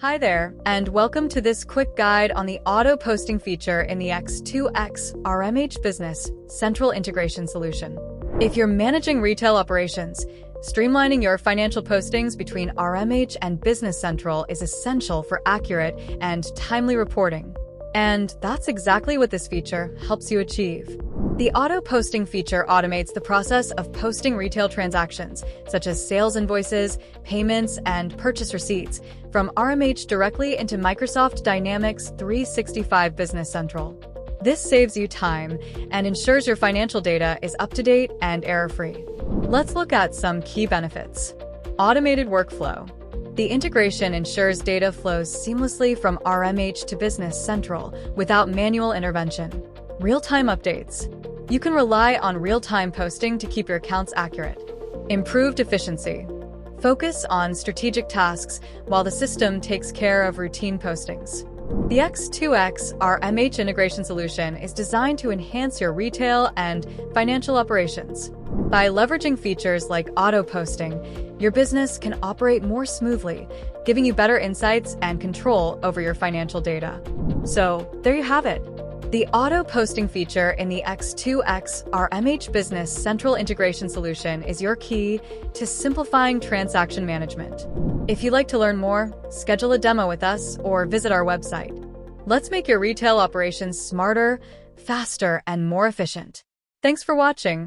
Hi there, and welcome to this quick guide on the auto posting feature in the x2x-RMH Business Central Integration Solution. If you're managing retail operations, streamlining your financial postings between RMH and Business Central is essential for accurate and timely reporting. And that's exactly what this feature helps you achieve. The auto posting feature automates the process of posting retail transactions, such as sales invoices, payments, and purchase receipts, from RMH directly into Microsoft Dynamics 365 Business Central. This saves you time and ensures your financial data is up to date and error-free. Let's look at some key benefits. Automated workflow. The integration ensures data flows seamlessly from RMH to Business Central without manual intervention. Real-time updates. You can rely on real-time posting to keep your accounts accurate. Improved efficiency. Focus on strategic tasks while the system takes care of routine postings. The x2x-RMH integration solution is designed to enhance your retail and financial operations. By leveraging features like auto posting, your business can operate more smoothly, giving you better insights and control over your financial data. So, there you have it. The auto posting feature in the x2x-RMH Business Central Integration Solution is your key to simplifying transaction management. If you'd like to learn more, schedule a demo with us or visit our website. Let's make your retail operations smarter, faster, and more efficient. Thanks for watching.